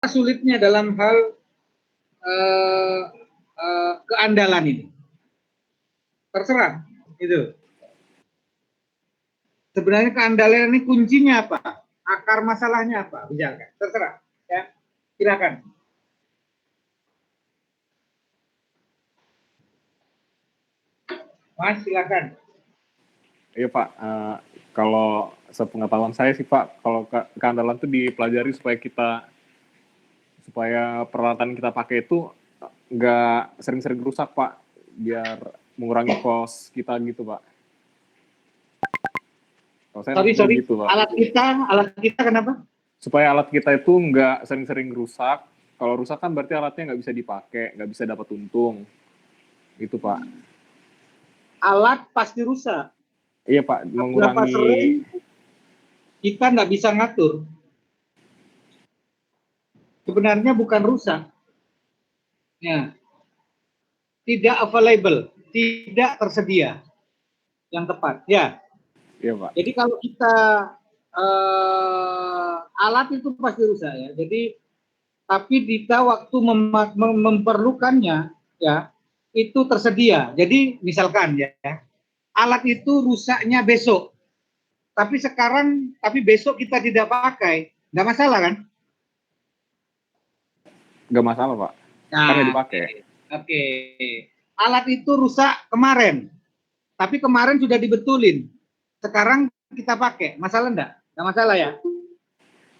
sulitnya dalam hal keandalan ini? Terserah, itu. Sebenarnya keandalan ini kuncinya apa? Akar masalahnya apa? Bicarakan, terserah. Ya, silakan. Mas, silakan. Iya Pak, kalau sepengetahuan saya sih Pak, kalau keandalan itu dipelajari supaya peralatan kita pakai itu nggak sering-sering rusak Pak, biar mengurangi cost kita gitu Pak. Kalau saya Sorry, gitu Pak. Alat kita kenapa? Supaya alat kita itu nggak sering-sering rusak. Kalau rusak kan berarti alatnya nggak bisa dipakai, nggak bisa dapat untung. Gitu Pak. Alat pasti rusak. Iya Pak, Berapa sering kita nggak bisa ngatur. Sebenarnya bukan rusak. Ya. Tidak available, tidak tersedia yang tepat. Ya. Iya Pak. Jadi kalau kita alat itu pasti rusak ya. Jadi tapi kita waktu memerlukannya ya itu tersedia. Jadi misalkan ya alat itu rusaknya besok, tapi besok kita tidak pakai, nggak masalah kan? Nggak masalah Pak, kan nggak dipakai. Oke. Alat itu rusak kemarin, tapi kemarin sudah dibetulin. Sekarang kita pakai, masalah enggak? Nggak masalah ya?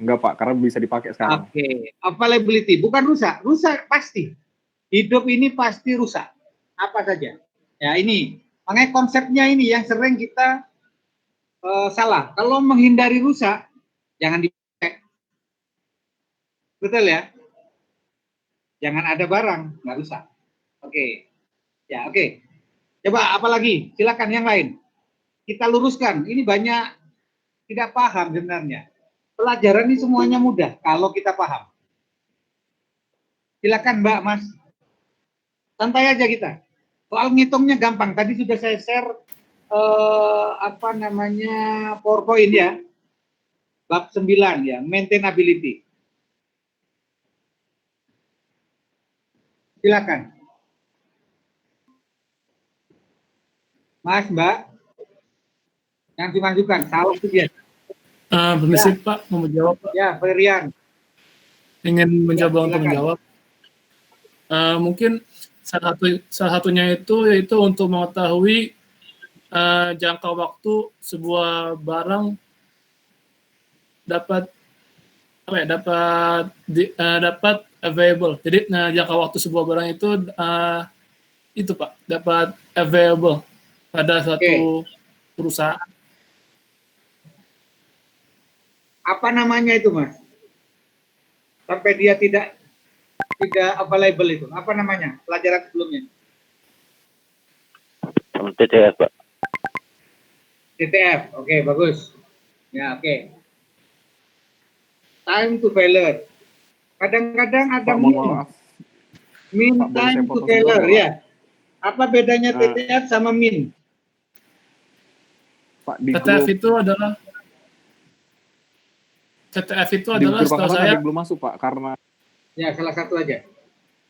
Enggak Pak, karena bisa dipakai sekarang. Oke. Availability, bukan rusak. Rusak pasti. Hidup ini pasti rusak. Apa saja. Ya ini, makanya konsepnya ini yang sering kita salah. Kalau menghindari rusak, jangan dipakai. Betul ya? Jangan ada barang, nggak rusak. Oke. Ya, oke. Coba apa lagi? Silakan yang lain. Kita luruskan. Ini banyak tidak paham sebenarnya. Pelajaran ini semuanya mudah kalau kita paham. Silakan Mbak, Mas. Santai aja kita. Soal ngitungnya gampang. Tadi sudah saya share PowerPoint ya. Bab 9 ya, maintainability. Silakan. Mas, Mbak. Yang dimajukan, salah itu dia. Permisi ya. Pak, mau menjawab Pak. Ya, Ferian. Ingin mencoba untuk menjawab. Mungkin salah satunya yaitu untuk mengetahui jangka waktu sebuah barang dapat available. Jadi jangka waktu sebuah barang itu Pak dapat available pada suatu perusahaan. Apa namanya itu Mas? Sampai dia tidak available itu. Apa namanya? Pelajaran sebelumnya. TTF, Pak. TTF. Oke, bagus. Ya, oke. Time to failure. Kadang-kadang ada min time to failure ya. Apa bedanya TTF sama min? Pak, TTF itu adalah setahu saya belum masuk Pak, karena ya salah satu aja.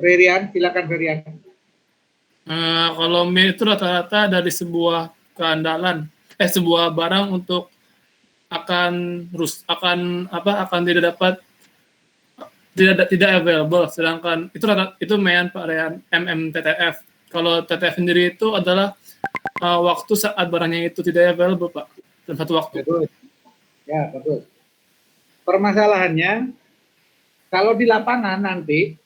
Ferian, silakan Ferian. Kalau min itu rata-rata dari sebuah keandalan, sebuah barang untuk akan tidak available, sedangkan itu main Pak Rehan MMTTF. Kalau TTF sendiri itu adalah waktu saat barangnya itu tidak available Pak, dalam satu waktu. Betul. Ya, betul. Permasalahannya kalau di lapangan nanti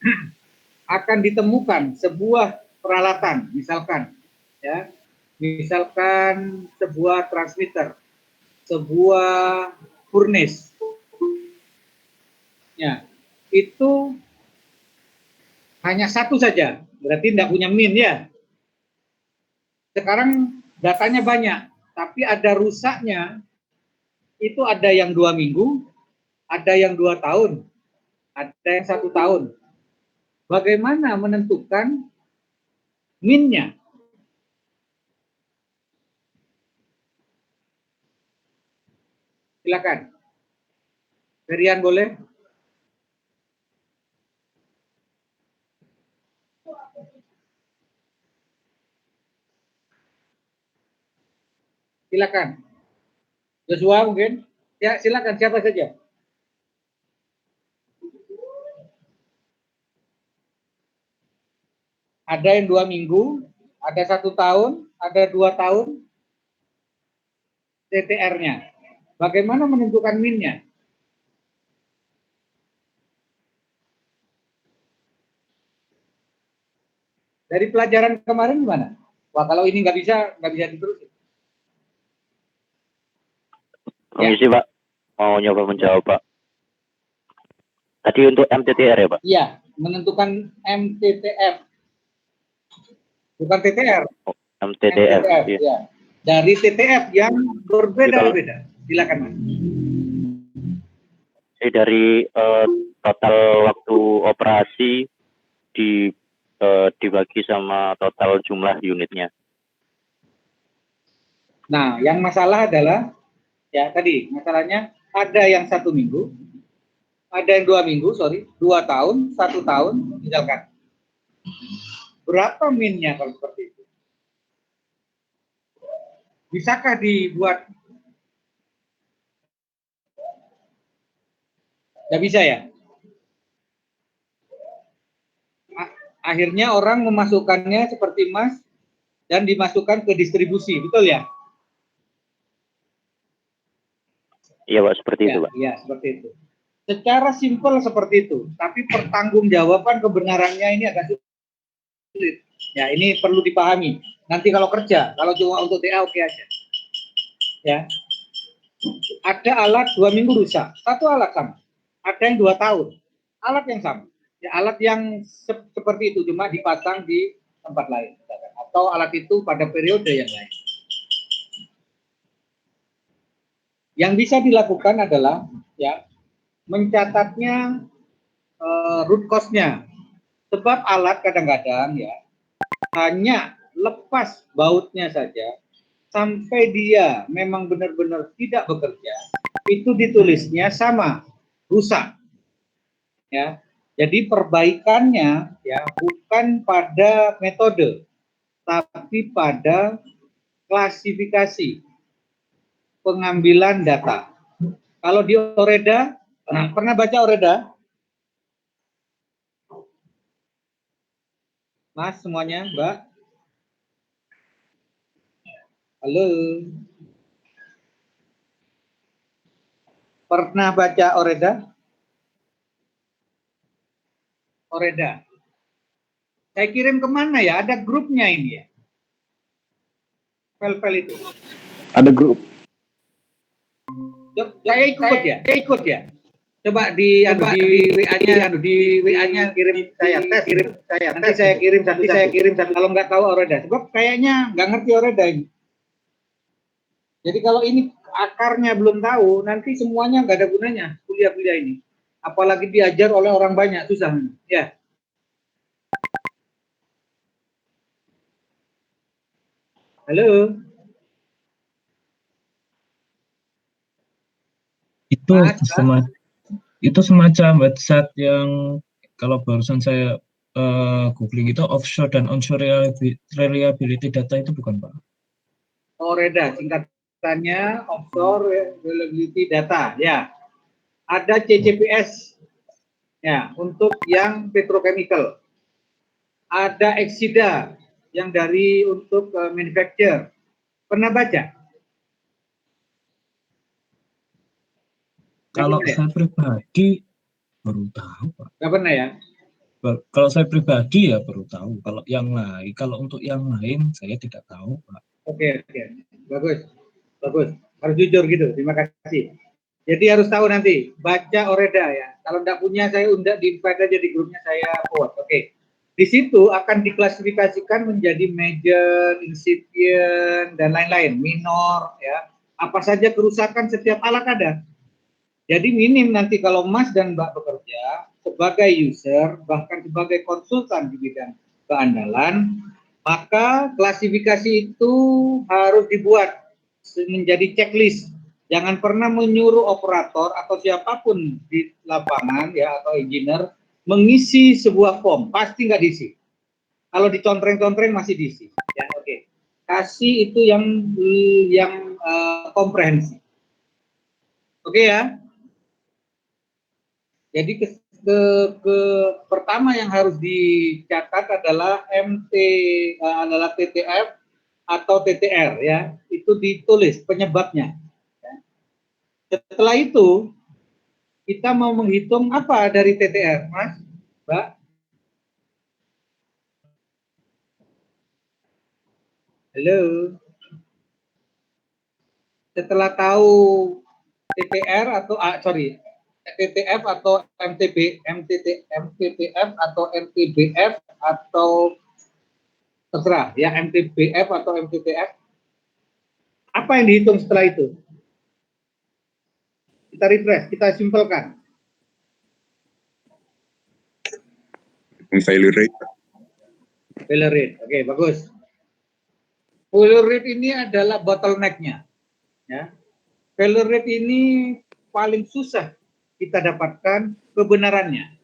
akan ditemukan sebuah peralatan, misalkan sebuah transmitter, sebuah furnace, ya itu hanya satu saja, berarti tidak punya min ya. Sekarang datanya banyak, tapi ada rusaknya, itu ada yang 2 minggu, ada yang 2 tahun, ada yang 1 tahun. Bagaimana menentukan min-nya? Silakan. Ferian boleh? Silakan. Joshua mungkin? Ya, silakan siapa saja. Ada yang 2 minggu, ada 1 tahun, ada 2 tahun TTR-nya. Bagaimana menentukan min-nya? Dari pelajaran kemarin gimana? Wah, kalau ini nggak bisa diterusin. Permisi Pak, mau nyoba menjawab Pak. Tadi untuk MTTR ya Pak? Iya, menentukan MTTF. Bukan TTR. MTTF. MTTF, Iya. ya. Dari TTF yang berbeda-beda. Silakan Mas. Jadi dari total waktu operasi dibagi sama total jumlah unitnya. Nah, yang masalah adalah ya tadi masalahnya ada yang 1 minggu, ada yang 2 minggu, 2 tahun, 1 tahun, misalkan. Berapa min-nya kalau seperti itu? Bisakah dibuat? Nggak bisa ya? Akhirnya orang memasukkannya seperti emas dan dimasukkan ke distribusi, betul ya? Iya Pak, seperti itu Pak. Iya, seperti itu. Secara simpel seperti itu, tapi pertanggungjawaban kebenarannya ini agak sulit. Ya, ini perlu dipahami. Nanti kalau kerja, kalau cuma untuk TA oke aja. Ya. Ada alat 2 minggu rusak, 1 alat sama. Ada yang 2 tahun, alat yang sama. Ya, alat yang seperti itu cuma dipasang di tempat lain, atau alat itu pada periode yang lain. Yang bisa dilakukan adalah ya mencatatnya root cost-nya. Sebab alat kadang-kadang ya hanya lepas bautnya saja sampai dia memang benar-benar tidak bekerja, itu ditulisnya sama rusak. Ya. Jadi perbaikannya ya bukan pada metode tapi pada klasifikasi pengambilan data. Kalau di Oreda, pernah baca Oreda? Mas semuanya, Mbak? Halo? Pernah baca Oreda? Oreda. Saya kirim kemana ya? Ada grupnya ini ya? File-file itu. Ada grup. Saya ikut ya. Coba di WA-nya kirim saya tes. Nanti saya kirim satu. Kalau nggak tahu Oreda, sebab kayaknya nggak ngerti Oreda ini. Jadi kalau ini akarnya belum tahu, nanti semuanya nggak ada gunanya kuliah-kuliah ini. Apalagi diajar oleh orang banyak, susah. Ya. Halo. Itu semacam website yang kalau barusan saya googling itu offshore dan onshore reliability data itu bukan Pak? Oreda, singkatannya offshore reliability data, ya. Ada CCPS, ya, untuk yang petrochemical. Ada Exida yang dari untuk manufacture. Pernah baca? Kalau saya pribadi baru tahu Pak. Nggak pernah ya? Kalau saya pribadi ya baru tahu. Kalau yang lain, kalau untuk yang lain saya tidak tahu Pak. Oke. Bagus. Harus jujur gitu. Terima kasih. Jadi harus tahu nanti baca Oreda ya. Kalau nggak punya saya undang di invite aja di grupnya saya forward. Oke. Di situ akan diklasifikasikan menjadi major, incipient dan lain-lain, minor ya. Apa saja kerusakan setiap alat ada. Jadi minim nanti kalau Mas dan Mbak bekerja sebagai user bahkan sebagai konsultan di bidang keandalan, maka klasifikasi itu harus dibuat menjadi checklist. Jangan pernah menyuruh operator atau siapapun di lapangan ya atau engineer mengisi sebuah form, pasti nggak diisi. Kalau dicontreng-contreng masih diisi. Ya, oke. Kasih itu yang komprehensi. Oke ya. Jadi pertama yang harus dicatat adalah adalah TTF atau TTR ya. Itu ditulis penyebabnya. Ya. Setelah itu kita mau menghitung apa dari TTR, Mas, Mbak? Halo. Setelah tahu TTR atau TTF atau MTTF atau MTBF atau terserah ya, MTBF atau MTTF. Apa yang dihitung setelah itu? Kita refresh, kita simpelkan. Failure rate. Failure rate, oke, bagus. Failure rate ini adalah bottleneck-nya. Ya. Failure rate ini paling susah kita dapatkan kebenarannya.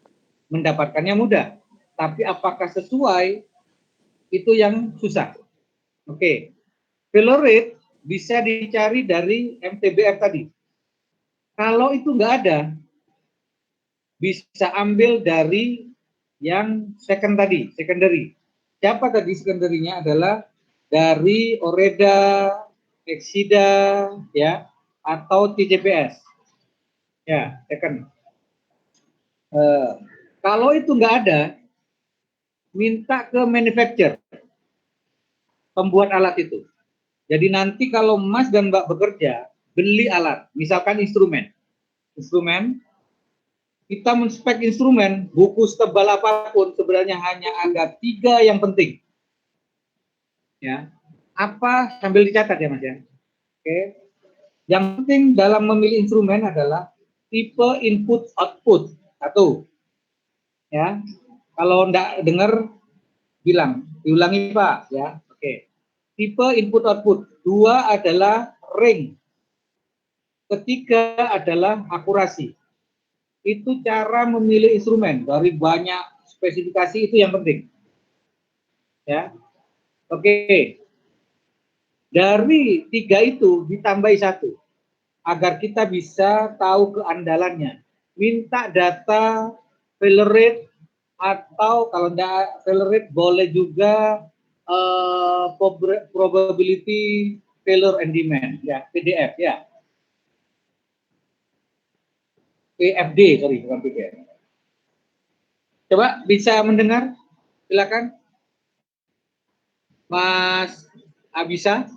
Mendapatkannya mudah, tapi apakah sesuai itu yang susah. Oke. Failure rate bisa dicari dari MTBF tadi. Kalau itu nggak ada, bisa ambil dari yang secondary. Siapa tadi secondary-nya adalah dari Oreda, Exida, ya, atau TJPS. Ya, second. Kalau itu nggak ada, minta ke manufacturer, pembuat alat itu. Jadi nanti kalau Mas dan Mbak bekerja, beli alat, misalkan instrumen, kita menspek instrumen, buku setebal apapun, sebenarnya hanya ada 3 yang penting. Ya, apa sambil dicatat ya Mas ya. Oke. Yang penting dalam memilih instrumen adalah tipe input output. 1. Ya. Kalau enggak dengar bilang, diulangi Pak ya. Oke. Tipe input output. 2 adalah ring. 3 adalah akurasi. Itu cara memilih instrumen dari banyak spesifikasi, itu yang penting. Ya. Oke. Dari 3 itu ditambahi 1 agar kita bisa tahu keandalannya. Minta data failure rate, atau kalau enggak failure rate boleh juga probability failure and demand ya, PDF ya. PFD, sorry, bukan PDF. Coba bisa mendengar? Silakan. Mas Abisa.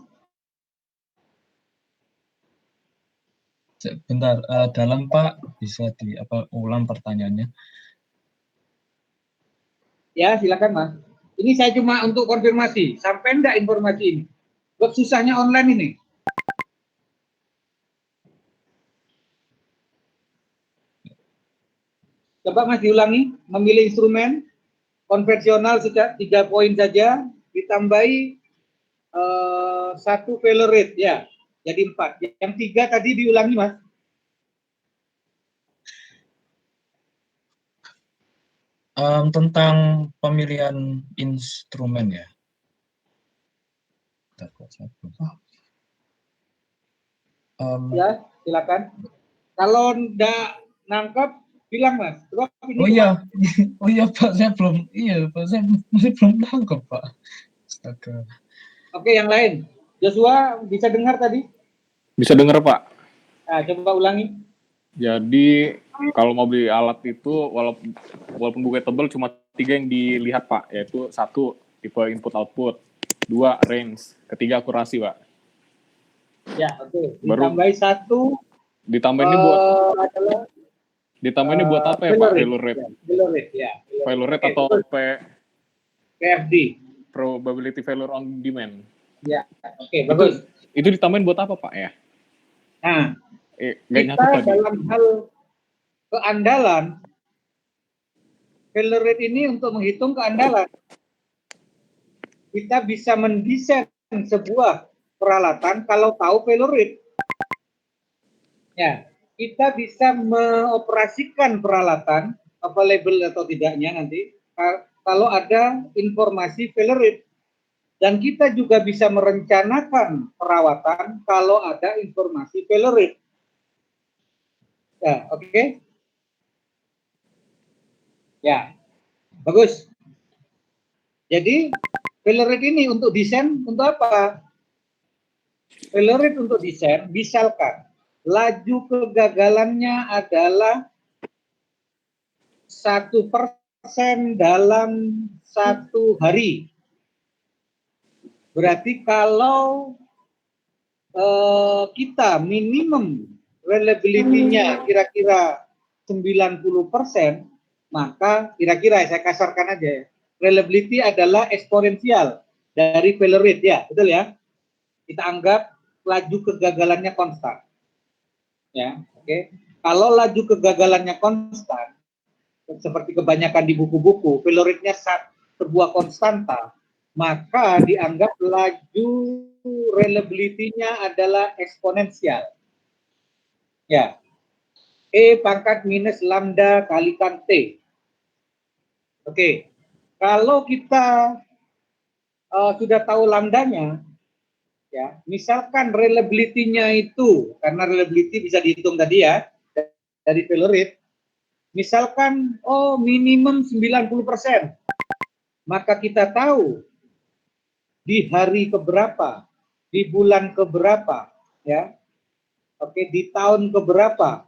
Bentar, dalam Pak, bisa ulang pertanyaannya? Ya, silakan Mas. Ini saya cuma untuk konfirmasi, sampai enggak informasi ini? Buat susahnya online ini. Coba Mas diulangi, memilih instrumen konvensional sejak 3 poin saja, ditambahi 1 failure rate ya, jadi 4. Yang 3 tadi diulangi Mas. Tentang pemilihan instrumen ya. Ya, silakan. Kalau enggak nangkep, bilang Mas. Oh iya, oh iya Pak, saya belum masih belum nangkep Pak. Astaga. Oke, yang lain. Joshua bisa dengar tadi? Bisa dengar Pak. Nah, coba ulangi. Jadi kalau mau beli alat itu walaupun buku tebal cuma 3 yang dilihat Pak, yaitu 1 tipe input output, 2 range, 3 akurasi Pak. Ya, oke. Baru Ditambahi 1. Ditambahin ini buat adalah ditambahin ini buat apa ya Pak? Failure rate. Failure rate ya. Failure rate atau PFD. Probability failure on demand. Ya, oke, bagus. Itu ditambahin buat apa Pak ya? Nah, nggak nyatu kita tadi. dalam hal keandalan, failure rate ini untuk menghitung keandalan, kita bisa mendesain sebuah peralatan kalau tahu failure rate. Ya, kita bisa mengoperasikan peralatan available atau tidaknya nanti kalau ada informasi failure rate. Dan kita juga bisa merencanakan perawatan kalau ada informasi failure rate. Ya, oke. Ya, bagus. Jadi, failure rate ini untuk desain untuk apa? Failure rate untuk desain, misalkan laju kegagalannya adalah 1% dalam 1 hari. Berarti kalau kita minimum reliability-nya kira-kira 90%, maka kira-kira saya kasarkan aja ya, reliability adalah eksponensial dari failure rate ya, betul ya? Kita anggap laju kegagalannya konstan. Ya, oke. Kalau laju kegagalannya konstan, seperti kebanyakan di buku-buku, failure rate-nya sebuah konstanta, maka dianggap laju reliability-nya adalah eksponensial. Ya. E pangkat minus lambda kalikan T. Oke. Kalau kita sudah tahu lambdanya, ya, misalkan reliability-nya itu, karena reliability bisa dihitung tadi ya, dari failure rate, misalkan, minimum 90%, maka kita tahu di hari keberapa, di bulan keberapa, ya, oke, di tahun keberapa,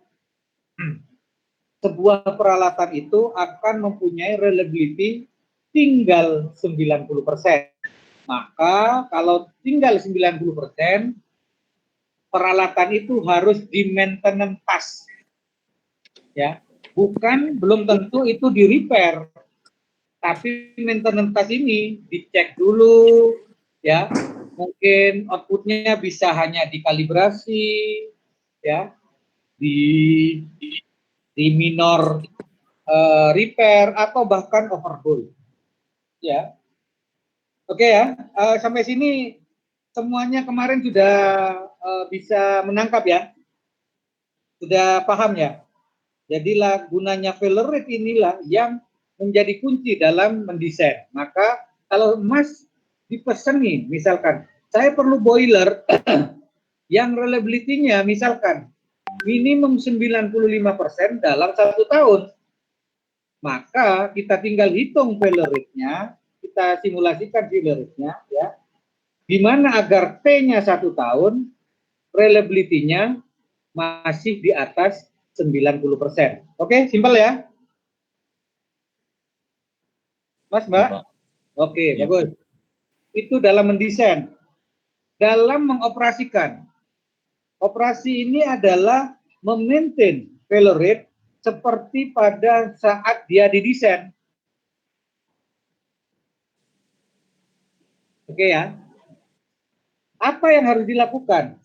sebuah peralatan itu akan mempunyai reliability tinggal 90%. Maka kalau tinggal 90%, peralatan itu harus di maintenance, ya, belum tentu itu di repair, tapi maintenance ini dicek dulu, ya, mungkin outputnya bisa hanya dikalibrasi, ya, di minor repair atau bahkan overhaul, ya. Oke ya, sampai sini semuanya kemarin sudah bisa menangkap ya, sudah paham ya. Jadilah gunanya failure rate inilah yang menjadi kunci dalam mendesain. Maka kalau Mas dipesan nih, misalkan saya perlu boiler yang reliability-nya misalkan minimum 95% dalam 1 tahun, maka kita tinggal hitung failure rate-nya, kita simulasikan failure rate-nya, ya, gimana agar T-nya 1 tahun, reliability-nya masih di atas 90%. Oke, simpel ya, Mas, Mbak? Oke, Ya. bagus. Itu dalam mendesain. Dalam mengoperasikan, operasi ini adalah memaintain failure rate seperti pada saat dia didesain. Oke ya. Apa yang harus dilakukan?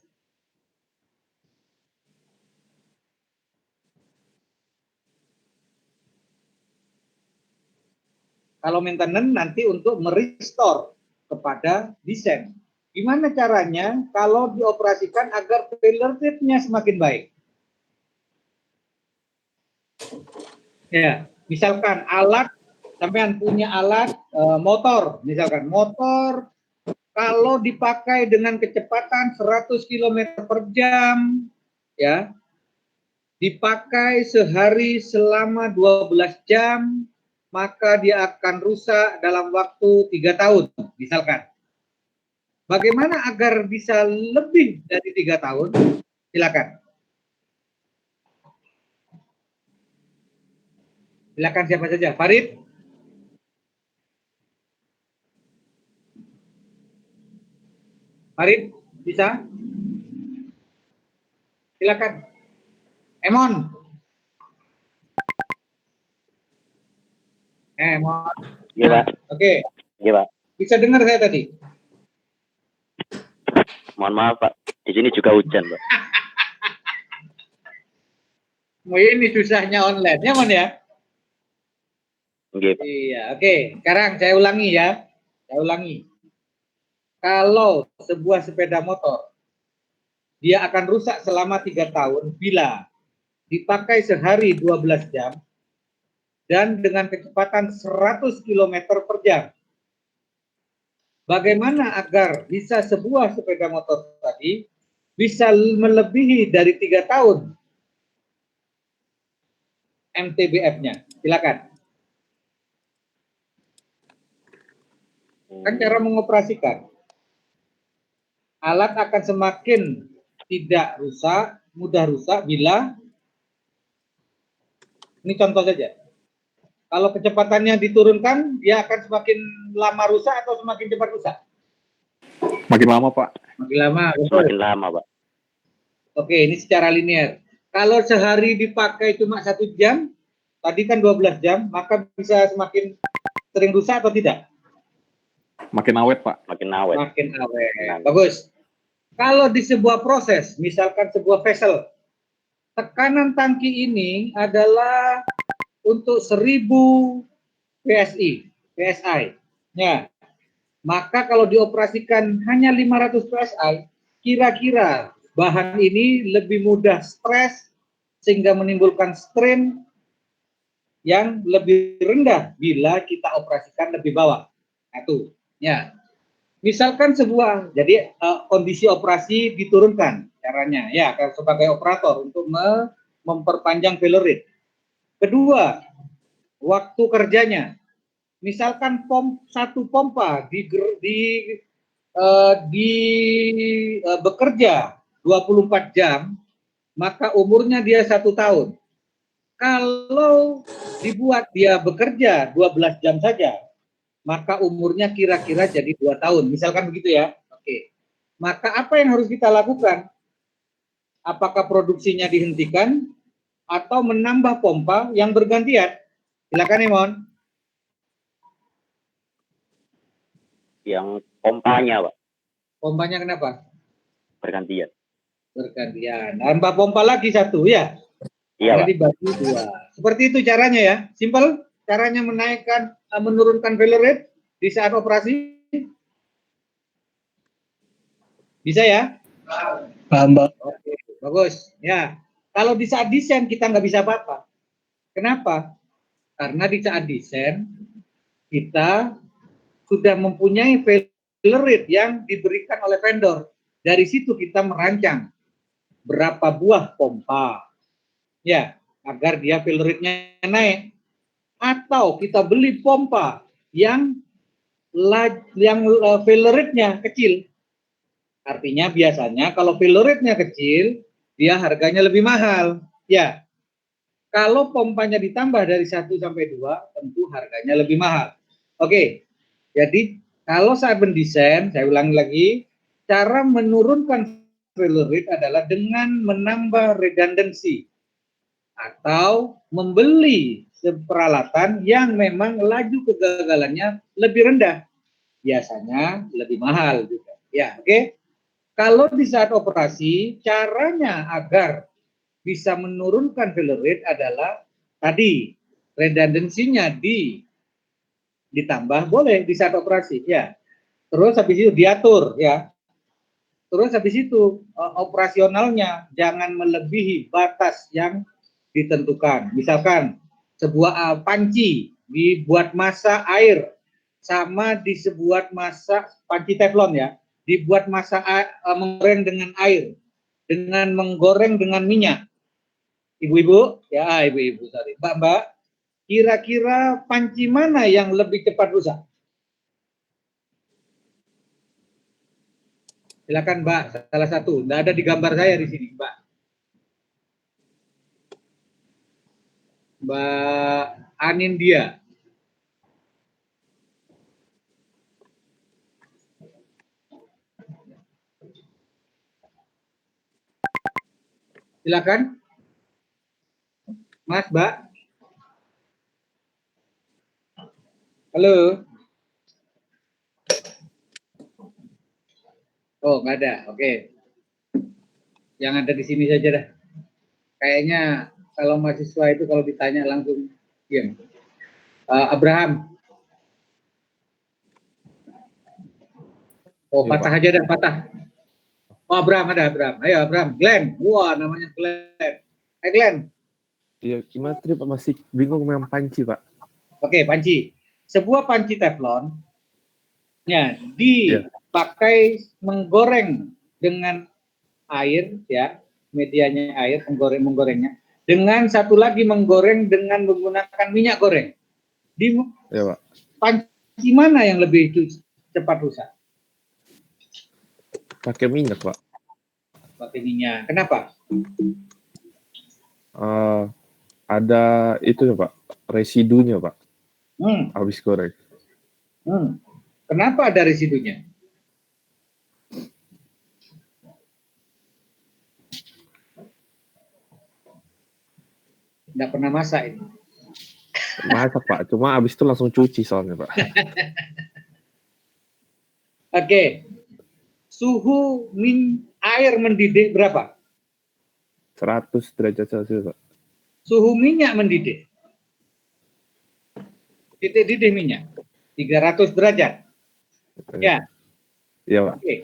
Kalau maintenance nanti untuk merestore kepada desain. Gimana caranya kalau dioperasikan agar failure rate-nya semakin baik? Ya, misalkan alat, sampean punya alat motor, misalkan motor kalau dipakai dengan kecepatan 100 km per jam, ya, dipakai sehari selama 12 jam, maka dia akan rusak dalam waktu 3 tahun, misalkan. Bagaimana agar bisa lebih dari 3 tahun? Silakan. Silakan siapa saja. Farid? Farid, bisa? Silakan. Emon. Emon. Iya, Pak. Oke. Iya, Pak. Bisa dengar saya tadi? Mohon maaf, Pak. Di sini juga hujan, Pak. Ini susahnya online, ya, Mon ya? Oke, Pak. Iya, oke. Sekarang saya ulangi ya. Saya ulangi. Kalau sebuah sepeda motor, dia akan rusak selama 3 tahun bila dipakai sehari 12 jam dan dengan kecepatan 100 km per jam. bagaimana agar bisa sebuah sepeda motor tadi bisa melebihi dari 3 tahun MTBF-nya. Silakan. Kan cara mengoperasikan. Alat akan semakin tidak rusak, mudah rusak bila, ini contoh saja. Kalau kecepatannya diturunkan, dia akan semakin lama rusak atau semakin cepat rusak? Makin lama, Pak. Makin lama. Semakin lama, Pak. Oke, ini secara linear. Kalau sehari dipakai cuma 1 jam, tadi kan 12 jam, maka bisa semakin sering rusak atau tidak? Makin awet, Pak. Makin awet. Makin awet. Bagus. Kalau di sebuah proses, misalkan sebuah vessel, tekanan tangki ini adalah untuk 1000 PSI. Ya. Maka kalau dioperasikan hanya 500 PSI, kira-kira bahan ini lebih mudah stres sehingga menimbulkan strain yang lebih rendah bila kita operasikan lebih bawah. Satu. Ya. Misalkan sebuah, jadi kondisi operasi diturunkan caranya, ya, sebagai operator untuk memperpanjang failure rate. Kedua, waktu kerjanya. Misalkan satu pompa bekerja 24 jam, maka umurnya dia 1 tahun. Kalau dibuat dia bekerja 12 jam saja, maka umurnya kira-kira jadi 2 tahun. Misalkan begitu ya. Oke. Maka apa yang harus kita lakukan? Apakah produksinya dihentikan atau menambah pompa yang bergantian? Silakan, Imon. Yang pompanya, Pak, Pompanya kenapa? bergantian. Bergantian. Nambah pompa lagi 1 ya. Iya, Karena Pak. dibagi 2. Seperti itu caranya ya. Simple. Caranya menurunkan failure rate di saat operasi. Bisa ya? Paham, Pak. Oke, bagus. Ya. Kalau di saat desain kita nggak bisa apa-apa. Kenapa? Karena di saat desain kita sudah mempunyai failure rate yang diberikan oleh vendor. Dari situ kita merancang berapa buah pompa, ya, agar dia failure rate-nya naik. Atau kita beli pompa yang failure rate-nya kecil. Artinya biasanya kalau failure rate-nya kecil, dia harganya lebih mahal. Ya, kalau pompanya ditambah dari 1 sampai 2, tentu harganya lebih mahal. Oke, jadi kalau saat mendesain, saya ulangi lagi, cara menurunkan failure rate adalah dengan menambah redundancy atau membeli peralatan yang memang laju kegagalannya lebih rendah, biasanya lebih mahal juga. Ya, oke. Kalau di saat operasi, caranya agar bisa menurunkan failure rate adalah tadi redundancy-nya ditambah boleh di saat operasi, ya. Terus habis itu diatur, ya. Terus habis itu operasionalnya jangan melebihi batas yang ditentukan. Misalkan sebuah panci dibuat masak air sama dibuat masak panci teflon ya, dibuat masak menggoreng dengan air, dengan menggoreng dengan minyak. Ibu-ibu, ya ibu-ibu, sorry. Mbak-mbak, kira-kira panci mana yang lebih cepat rusak? Silakan Mbak, salah satu. Nggak ada di gambar saya di sini, Mbak. Mbak Anindya. Silakan. Mas, Mbak. Halo. Oh, nggak ada. Oke. Yang ada di sini saja dah. Kayaknya kalau mahasiswa itu kalau ditanya langsung diam. Abraham. Oh, patah aja dah, patah. Oh, Abraham ada, Abraham. Ayo, Abraham. Glenn. Wah, namanya Glenn. Glenn. Iya, gimana tadi Pak? Masih bingung dengan panci, Pak. Oke, panci. Sebuah panci teflon Ya, dipakai menggoreng dengan air, ya, medianya air, menggorengnya. Dengan satu lagi menggoreng dengan menggunakan minyak goreng. Di Ya, Pak. panci mana yang lebih cepat rusak? Pakai minyak, Pak. Pakai minyak. Kenapa? Ada itu ya, Pak. Residunya, Pak. Habis goreng. Kenapa ada residunya? Nggak pernah masak ini. Masak, Pak. Cuma habis itu langsung cuci soalnya, Pak. Oke. Suhu air mendidih berapa? 100 derajat Celcius, Pak. Suhu minyak mendidih. Titik didih minyak. 300 derajat. Ya. Iya, Pak. Oke.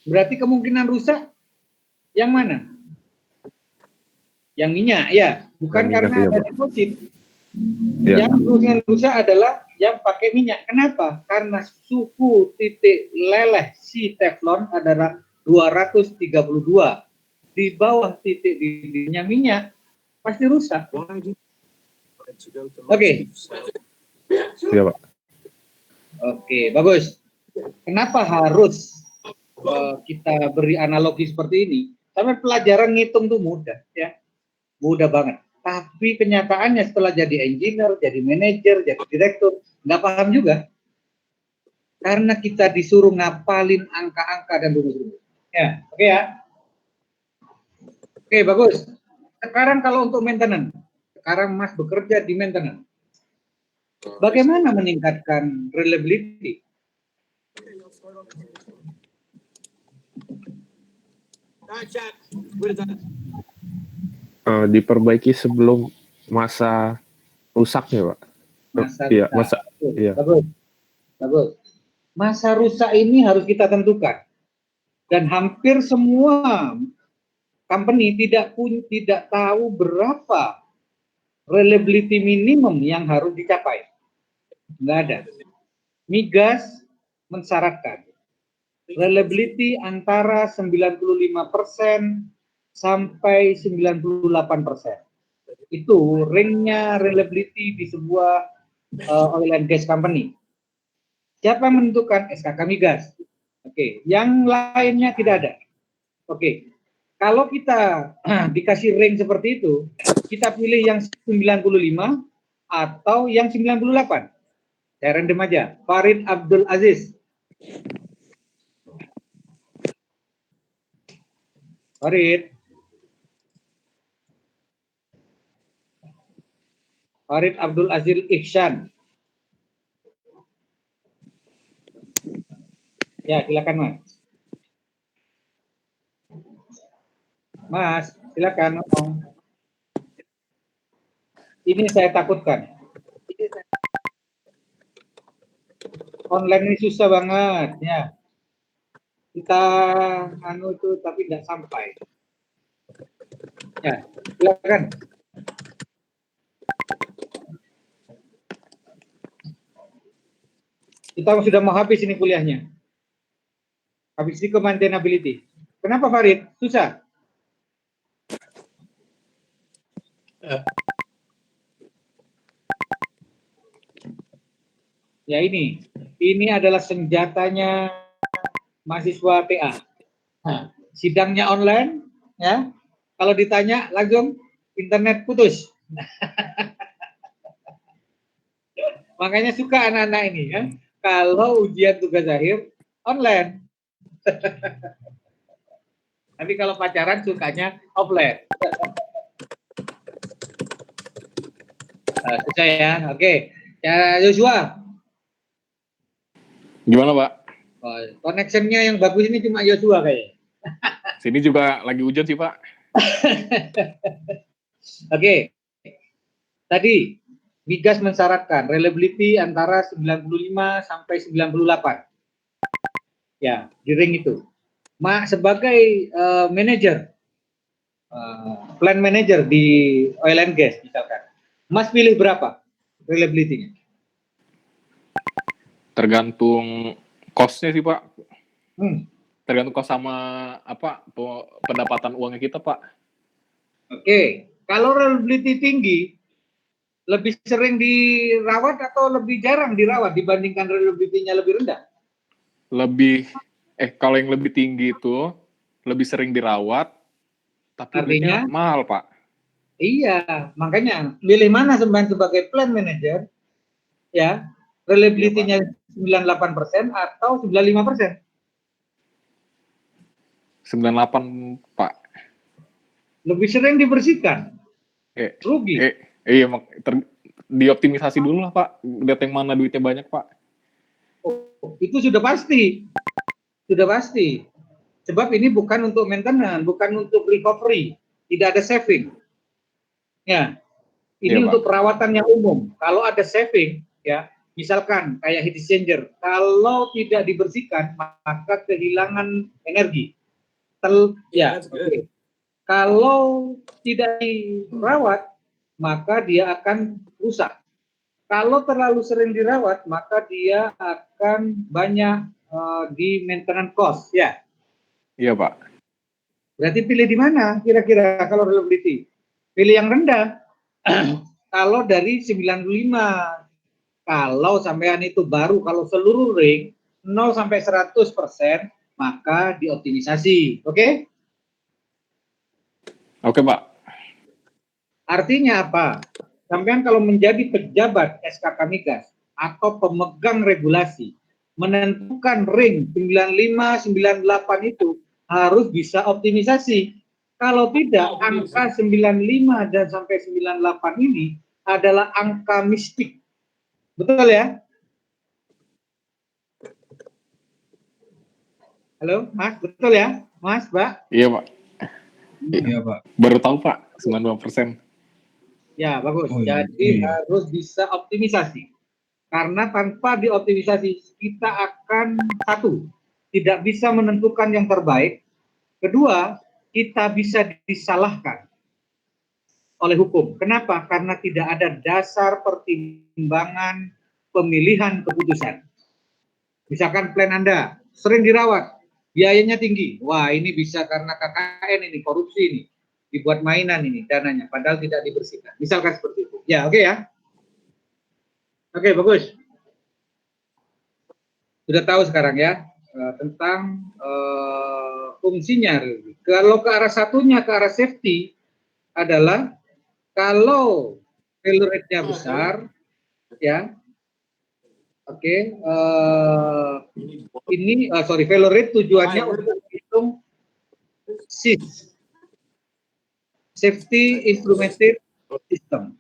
Berarti kemungkinan rusak yang mana? Yang minyak, ya. Bukan Yang karena minyak, iya, ada Pak. deposit. Iya. Yang kemungkinan rusak adalah yang pakai minyak. Kenapa? Karena suhu titik leleh si teflon adalah 232. Di bawah titik didihnya minyak pasti rusak. Oke. Iya, Pak. Oke, bagus. Kenapa harus kita beri analogi seperti ini? Sampai pelajaran ngitung tuh mudah, ya, mudah banget. Tapi kenyataannya setelah jadi engineer, jadi manajer, jadi direktur, nggak paham juga. Karena kita disuruh ngapalin angka-angka dan rumus-rumus. Ya, oke ya. Oke, bagus. Sekarang kalau untuk maintenance, sekarang Mas bekerja di maintenance. Bagaimana meningkatkan reliability? Diperbaiki sebelum masa rusaknya, Pak. Iya, iya. Bagus. Bagus. Masa rusak ini harus kita tentukan. Dan hampir semua company tidak tahu berapa reliability minimum yang harus dicapai. Nggak ada. Migas mensyaratkan reliability antara 95% sampai 98%. Itu ringnya reliability di sebuah oil and gas company. Siapa yang menentukan? SKK Migas. Oke, yang lainnya tidak ada. Oke, kalau kita dikasih ring seperti itu, kita pilih yang 95 atau yang 98. Saya random aja. Farid Abdul Aziz. Farid. Farid Abdul Aziz Ihsan. Ya, silakan Mas. Mas, silakan ngomong. Ini saya takutkan. Online ini susah banget, ya. Kita itu tapi nggak sampai. Ya, silakan. Kita sudah mau habis ini kuliahnya. Habis ini ke maintainability. Kenapa Farid? Susah? Ya ini adalah senjatanya mahasiswa TA. Nah, sidangnya online, ya. Kalau ditanya langsung internet putus. Makanya suka anak-anak ini, ya. Kalau ujian tugas akhir online. Tapi kalau pacaran sukanya offline. Susah ya, oke. Ya Joshua. Gimana, Pak? Connectionnya yang bagus ini cuma Joshua kayaknya. Sini juga lagi hujan sih, Pak. Oke. Tadi Migas mensyaratkan reliability antara 95 sampai 98. Ya, di ring itu. Sebagai manajer, plan manager di oil and gas misalkan, Mas pilih berapa reliability-nya? Tergantung Cost-nya sih Pak, Hmm. tergantung cost sama pendapatan uangnya kita Pak. Oke, kalau reliability tinggi, lebih sering dirawat atau lebih jarang dirawat dibandingkan reliability-nya lebih rendah? Kalau yang lebih tinggi itu lebih sering dirawat, tapi Artinya, duitnya mahal Pak. iya, makanya pilih mana sebagai plan manager, ya, reliability-nya 98% atau 95%? 98 Pak. Lebih sering dibersihkan, Eh, rugi. Iya, dioptimisasi dulu lah Pak. Lihat yang mana duitnya banyak Pak. Oh, itu sudah pasti. Sudah pasti. Sebab ini bukan untuk maintenance, bukan untuk recovery. Tidak ada saving. Ya, ini Iya, untuk Pak. perawatan yang umum. Kalau ada saving, ya, misalkan kayak heat exchanger, kalau tidak dibersihkan, maka kehilangan energi. Okay. Kalau tidak dirawat, maka dia akan rusak. Kalau terlalu sering dirawat, maka dia akan banyak di maintenance cost, ya. Iya, Pak. Berarti pilih di mana kira-kira kalau reliability? Pilih yang rendah. Kalau dari 95, kalau sampean itu baru, kalau seluruh ring 0 sampai 100%, maka dioptimisasi. Oke? Oke, Pak. Artinya apa? Sampean kalau menjadi pejabat SKK Migas atau pemegang regulasi, menentukan ring 95, 98 itu harus bisa optimisasi. Kalau tidak, angka 95 dan sampai 98 ini adalah angka mistik. Betul ya? Halo, Mas, betul ya? Mas, Mbak? Iya, Pak. Iya, Pak. Baru tahu, Pak, 92%. Ya, bagus. Oh, iya. Jadi Iya. harus bisa optimisasi. Karena tanpa dioptimisasi, kita akan satu, tidak bisa menentukan yang terbaik. Kedua, kita bisa disalahkan oleh hukum. Kenapa? Karena tidak ada dasar pertimbangan pemilihan keputusan. Misalkan plan Anda sering dirawat, biayanya tinggi. Wah, ini bisa karena KKN ini, korupsi ini. Dibuat mainan ini dananya, padahal tidak dibersihkan. Misalkan seperti itu. Ya, oke ya. Oke, bagus. Sudah tahu sekarang ya tentang fungsinya. Kalau ke arah satunya, ke arah safety adalah kalau failure rate-nya besar, ya, oke, failure rate tujuannya untuk menghitung SIS, Safety Instrumented System.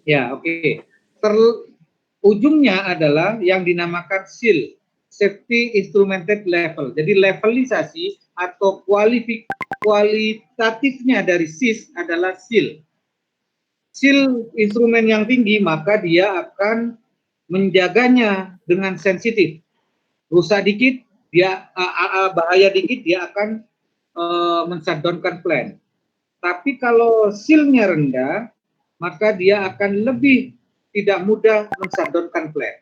Ya, oke. Ujungnya adalah yang dinamakan SIL, Safety Instrumented Level. Jadi levelisasi atau kualitatifnya dari SIS adalah SIL. SIL instrumen yang tinggi, maka dia akan menjaganya dengan sensitif. Rusak dikit, dia bahaya dikit, dia akan men-shutdown-kan plan. Tapi kalau SIL-nya rendah, maka dia akan lebih tidak mudah men-shutdown-kan plan.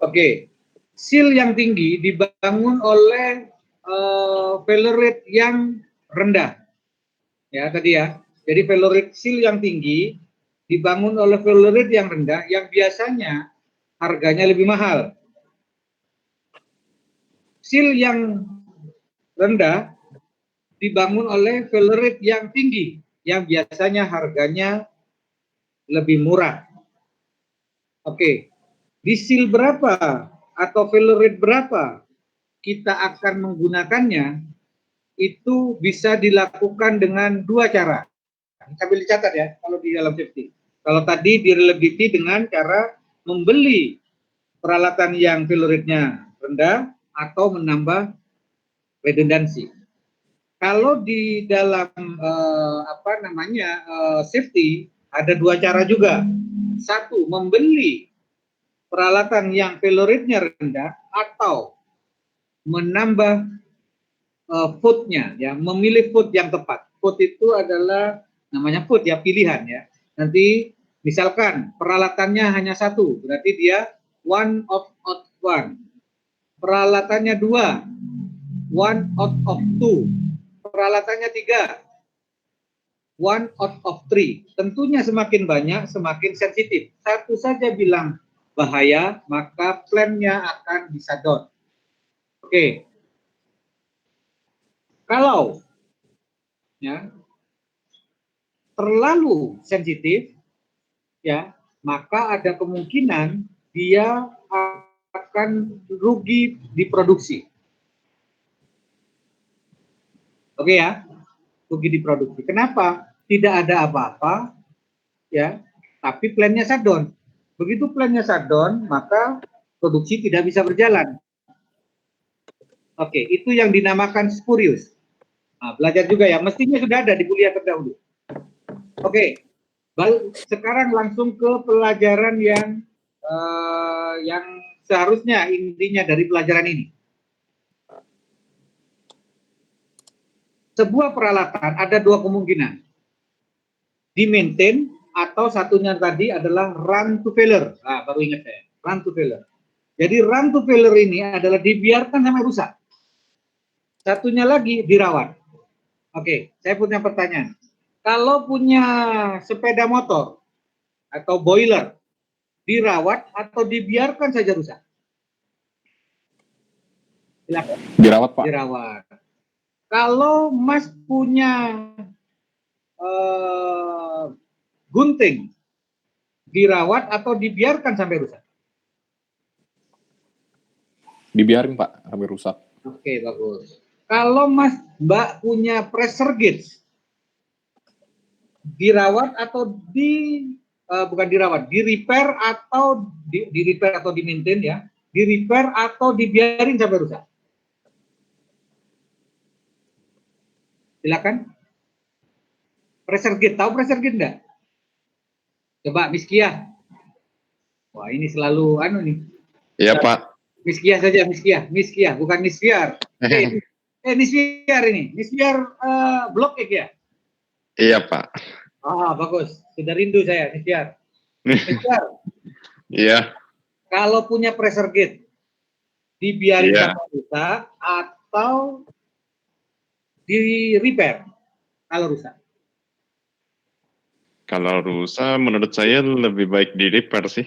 Oke, SIL yang tinggi dibangun oleh failure rate yang rendah. Ya, tadi ya. Jadi failure rate SIL yang tinggi dibangun oleh failure rate yang rendah, yang biasanya harganya lebih mahal. SIL yang rendah dibangun oleh failure rate yang tinggi, yang biasanya harganya lebih murah. Oke, di SIL berapa atau failure rate berapa kita akan menggunakannya, itu bisa dilakukan dengan dua cara. Sambil dicatat ya, kalau di dalam safety. Kalau tadi di reliability dengan cara membeli peralatan yang failure rate-nya rendah atau menambah redundansi. Kalau di dalam safety ada dua cara juga. Satu, membeli peralatan yang failure rate-nya rendah atau menambah food-nya, ya, memilih food yang tepat. Food itu adalah namanya food ya, pilihan ya. Nanti misalkan peralatannya hanya satu, berarti dia 1 out of 1. Peralatannya 2, 1 out of 2. Peralatannya 3, 1 out of 3. Tentunya semakin banyak, semakin sensitif. Satu saja bilang bahaya, maka plannya akan bisa down. Oke. Kalau ya terlalu sensitif, ya, maka ada kemungkinan dia akan rugi di produksi. Oke ya, rugi di produksi. Kenapa? Tidak ada apa-apa, ya, tapi plannya shutdown. Begitu plannya shutdown, maka produksi tidak bisa berjalan. Oke, itu yang dinamakan spurious. Nah, belajar juga ya, mestinya sudah ada di kuliah terdahulu. Oke, sekarang langsung ke pelajaran yang seharusnya intinya dari pelajaran ini. Sebuah peralatan ada dua kemungkinan, di-maintain atau satunya tadi adalah run to failure. Nah, baru ingat saya, run to failure. Jadi run to failure ini adalah dibiarkan sampai rusak. Satunya lagi dirawat. Oke, saya punya pertanyaan. Kalau punya sepeda motor atau boiler, dirawat atau dibiarkan saja rusak? Silakan. Dirawat, Pak. Dirawat. Kalau Mas punya gunting, dirawat atau dibiarkan sampai rusak? Dibiarin, Pak, sampai rusak. Oke, bagus. Kalau Mbak punya pressure gauge, dirawat atau bukan dirawat, di repair atau di repair atau di maintain ya, di repair atau dibiarin sampai rusak? Silakan. Pressure gauge, tahu pressure gauge enggak? Coba Miss Kia. Wah, ini selalu nih. Iya, Pak. Miss Kia saja, Miss Kia, bukan Miss Fiar. Miss Fiar ini, Miss Fiar blok ya? Iya, Pak. Ah, bagus. Sudah rindu saya, Miss Fiar. Miss Fiar. Iya. Kalau punya pressure gauge, dibiarin Iya. sampai rusak atau di repair kalau rusak? Kalau rusak, menurut saya lebih baik di repair sih.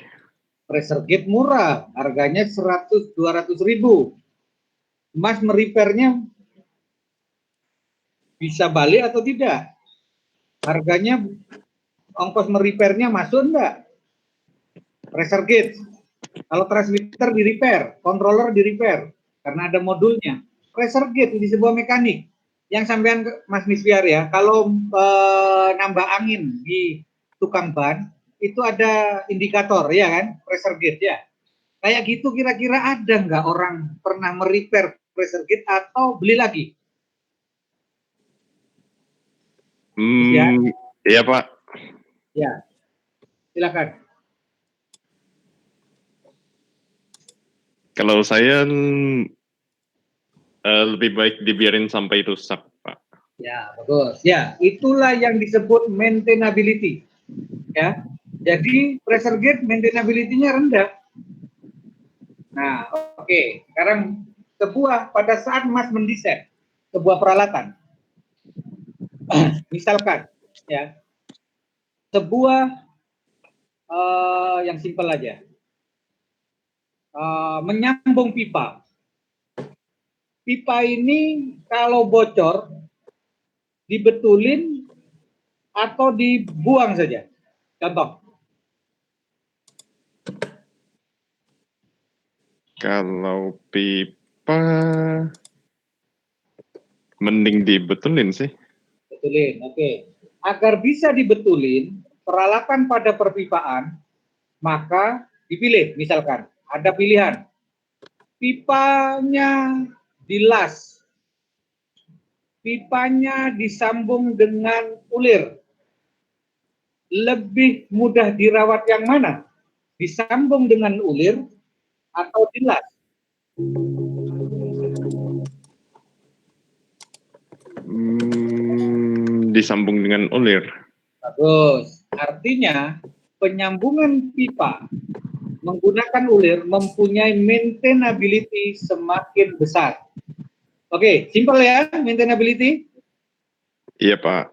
Pressure gauge murah, harganya 100-200 ribu. Mas merepairnya bisa balik atau tidak? Harganya, ongkos merepairnya masuk enggak? Pressure gauge. Kalau transmitter di repair, controller di repair, karena ada modulnya. Pressure gauge di sebuah mekanik. Yang sampean Mas Misfiar ya, kalau nambah angin di tukang ban, itu ada indikator ya kan, pressure gauge ya. Kayak gitu kira-kira ada nggak orang pernah merepair pressure gauge atau beli lagi? Ya. Iya, Pak. Ya, silakan. Kalau saya lebih baik dibiarin sampai rusak, Pak. Ya, bagus. Ya, itulah yang disebut maintainability. Ya, jadi pressure gauge maintainability-nya rendah. Nah, oke. Sekarang pada saat Mas mendesain sebuah peralatan, misalkan, ya, sebuah yang simpel aja, menyambung pipa. Pipa ini kalau bocor, dibetulin atau dibuang saja. Contoh. Kalau pipa, mending dibetulin sih. Betulin, oke. Agar bisa dibetulin, peralatan pada perpipaan, maka dipilih, misalkan, ada pilihan. Pipanya dilas, pipanya disambung dengan ulir. Lebih mudah dirawat yang mana? Disambung dengan ulir atau dilas? Disambung dengan ulir. Bagus. Artinya penyambungan pipa menggunakan ulir mempunyai maintainability semakin besar. Oke, simple ya, maintainability. Iya, Pak.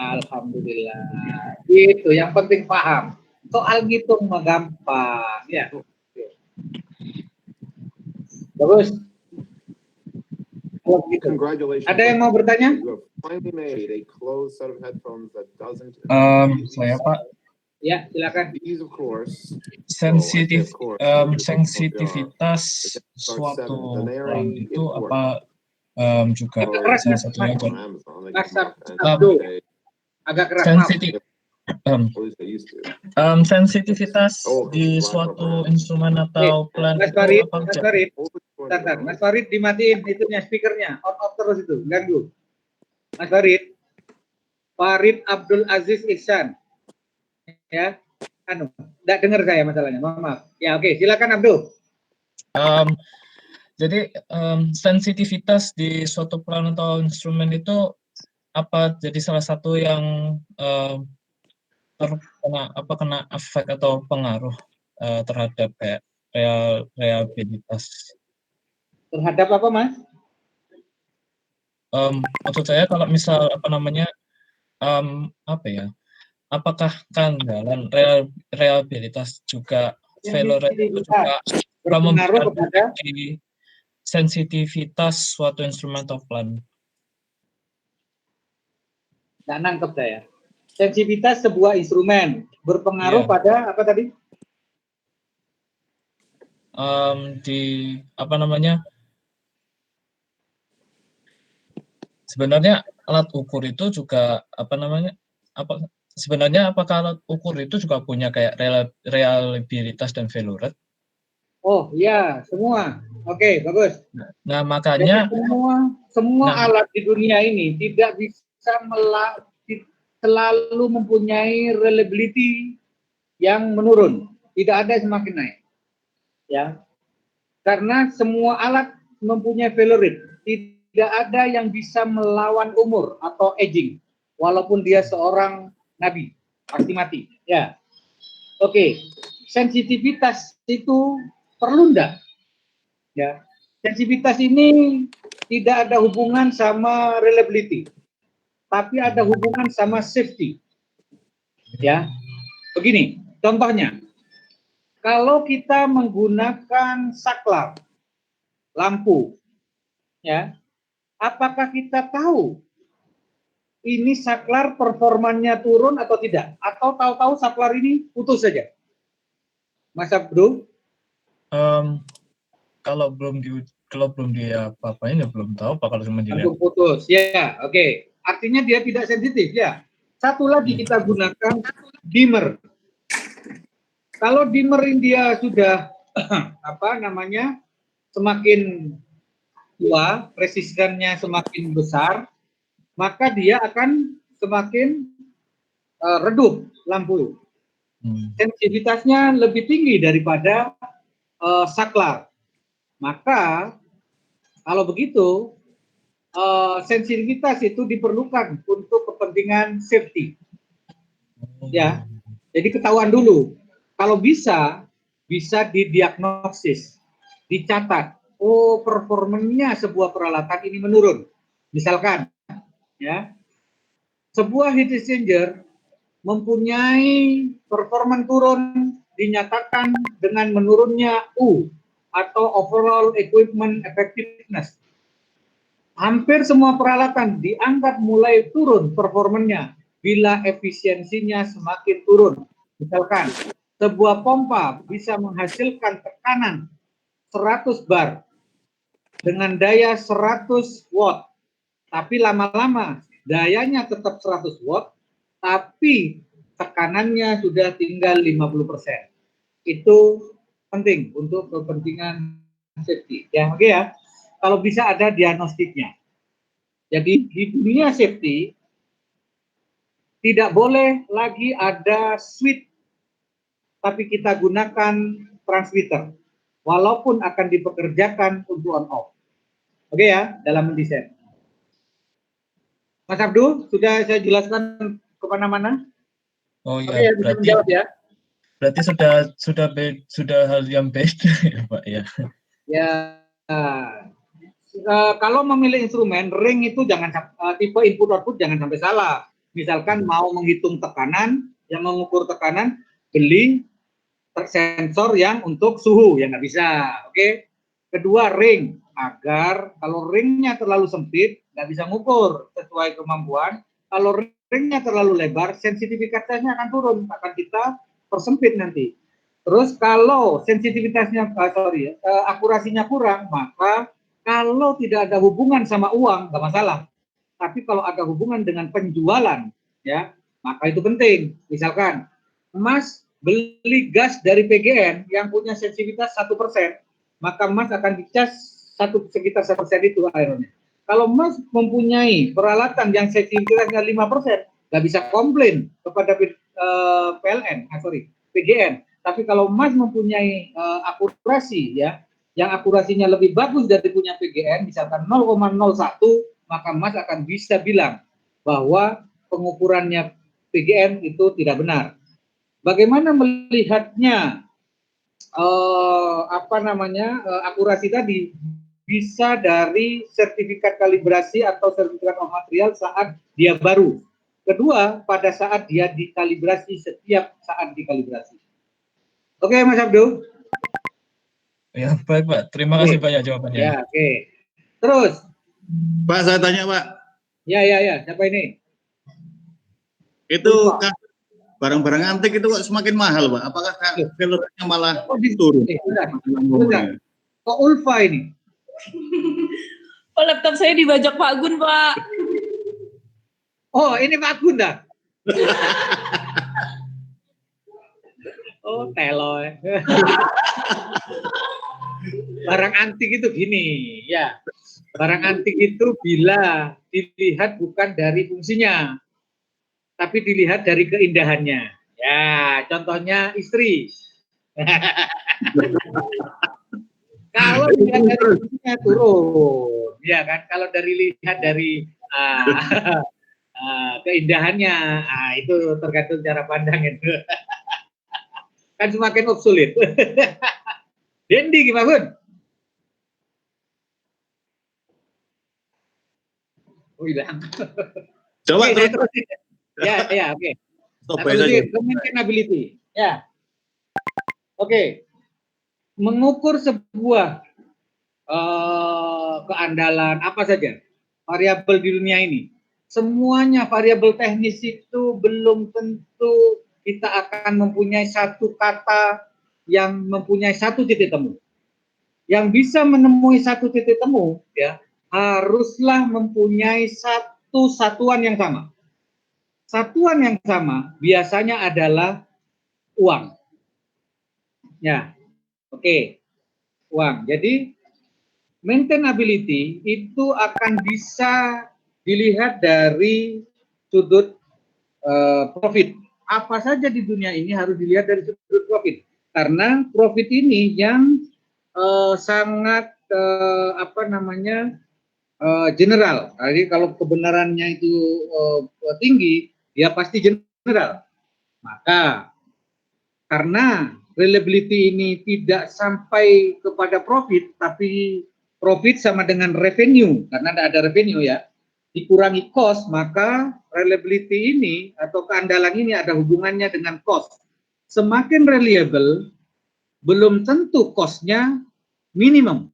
Alhamdulillah. Itu yang penting paham. Soal ngitung mah gampang ya. Bagus. Kalau begitu. Ada yang mau bertanya? Saya Pak, Ya, silakan. sensitivitas suatu peran itu apa juga Agak keras, salah Mas. satunya Mas Abdul. Agak keras, maaf. Sensitivitas di suatu instrumen atau plan Mas itu Farid, apa Mas aja? Farid. Bentar, Mas Farid dimatiin itunya speakernya, on off terus itu, ganggu. Mas Farid, Farid Abdul Aziz Ihsan, ya, nggak dengar saya masalahnya, maaf. Ya oke, silakan Abdul. Jadi sensitivitas di suatu peran atau instrumen itu apa jadi salah satu yang kena efek atau pengaruh terhadap kayak reliabilitas. Terhadap apa, Mas? Maksud saya kalau misal apakah keandalan reliabilitas juga failure itu juga berpengaruh kepada di sensitivitas suatu instrumen atau plan? Nggak nangkep saya. Sensitivitas sebuah instrumen berpengaruh pada apa tadi? Sebenarnya alat ukur itu juga sebenarnya apakah alat ukur itu juga punya kayak reliabilitas dan failure rate? Oh ya, semua. Oke, bagus. Nah, makanya jadi semua alat di dunia ini tidak bisa selalu mempunyai reliability yang menurun. Tidak ada yang semakin naik. Ya. Karena semua alat mempunyai failure rate. Tidak ada yang bisa melawan umur atau aging. Walaupun dia seorang nabi, pasti mati. Ya. Oke. Sensitivitas itu perlu enggak? Ya. Sensitivitas ini tidak ada hubungan sama reliability, tapi ada hubungan sama safety. Ya. Begini, contohnya. Kalau kita menggunakan saklar lampu, ya, apakah kita tahu ini saklar performanya turun atau tidak? Atau tahu-tahu saklar ini putus saja? Mas Abdul? Kalau belum diapa-apain ya belum tahu apa kalau cuma dilihat. Langsung putus, ya, oke. Artinya dia tidak sensitif, ya. Satu lagi kita gunakan dimmer. Kalau dimmer dia sudah semakin tua, resistannya semakin besar, maka dia akan semakin redup lampu. Sensitivitasnya lebih tinggi daripada saklar. Maka kalau begitu sensitivitas itu diperlukan untuk kepentingan safety. Ya, jadi ketahuan dulu. Kalau bisa didiagnosis, dicatat. Oh, performanya sebuah peralatan ini menurun. Misalkan, ya, sebuah heat exchanger mempunyai performa turun dinyatakan dengan menurunnya U atau overall equipment effectiveness. Hampir semua peralatan dianggap mulai turun performanya bila efisiensinya semakin turun. Misalkan, sebuah pompa bisa menghasilkan tekanan 100 bar dengan daya 100 watt. Tapi lama-lama dayanya tetap 100 watt, tapi tekanannya sudah tinggal 50%. Itu penting untuk kepentingan safety. Ya, oke ya. Kalau bisa ada diagnostiknya. Jadi di dunia safety tidak boleh lagi ada switch, tapi kita gunakan transmitter, walaupun akan dipekerjakan untuk on off. Oke ya, dalam mendesain. Mas Abdul, sudah saya jelaskan kemana-mana? Oh iya, Oke, ya, bisa menjawab ya. Berarti sudah hal yang beda ya Pak ya. Ya, kalau memilih instrumen ring itu jangan tipe input output jangan sampai salah. Misalkan mau menghitung tekanan, yang mengukur tekanan, beli sensor yang untuk suhu, ya nggak bisa. Oke. Kedua, ring, agar kalau ringnya terlalu sempit nggak bisa ngukur sesuai kemampuan. Kalau ringnya terlalu lebar, sensitivitasnya akan turun, akan kita persempit nanti. Terus kalau sensitivitasnya akurasinya kurang, maka kalau tidak ada hubungan sama uang nggak masalah. Tapi kalau ada hubungan dengan penjualan, ya maka itu penting. Misalkan Mas beli gas dari PGN yang punya sensitivitas 1%, maka Mas akan dicas sekitar 1% itu airnya. Kalau Mas mempunyai peralatan yang sensitivitasnya 5%, nggak bisa komplain kepada PGN. Tapi kalau Mas mempunyai akurasi ya, yang akurasinya lebih bagus dari punya PGN, misalkan 0,01, maka Mas akan bisa bilang bahwa pengukurannya PGN itu tidak benar. Bagaimana melihatnya akurasi tadi? Bisa dari sertifikat kalibrasi atau sertifikat of material saat dia baru. Kedua, pada saat dia dikalibrasi, setiap saat dikalibrasi. Oke, Mas Abdul. Ya, baik Pak. Terima kasih banyak jawabannya. Ya, oke. Terus, Pak, saya tanya Pak. Ya. Siapa ini? Itu kan barang-barang antik itu kok semakin mahal, Pak? Apakah value-nya malah turun? Bentar. Kok Ulfa ini? Oh, laptop saya dibajak Pak Gun, Pak. Oh, ini Pak Gun dah. Oh, telo. Barang antik itu gini, ya. Barang antik itu bila dilihat bukan dari fungsinya, tapi dilihat dari keindahannya. Ya, contohnya istri. Kalau dilihat dari fungsinya turun, ya kan? Kalau lihat dari keindahannya, itu tergantung cara pandang itu. Kan semakin obsolet. Dendi gimana, Bun? Oh, hilang. Coba Oke, terus. Ya, oke. Stop saja. Maintainability. Ya. Oke. Mengukur sebuah keandalan apa saja variabel di dunia ini. Semuanya variabel teknis itu belum tentu kita akan mempunyai satu kata yang mempunyai satu titik temu. Yang bisa menemui satu titik temu, ya, haruslah mempunyai satu satuan yang sama. Satuan yang sama biasanya adalah uang. Ya, oke. Uang. Jadi maintainability itu akan bisa dilihat dari sudut profit. Apa saja di dunia ini harus dilihat dari sudut profit. Karena profit ini yang sangat general. Jadi kalau kebenarannya itu tinggi, ya pasti general. Maka karena reliability ini tidak sampai kepada profit, tapi profit sama dengan revenue, karena ada revenue ya, dikurangi cost, maka reliability ini atau keandalan ini ada hubungannya dengan cost. Semakin reliable, belum tentu cost-nya minimum.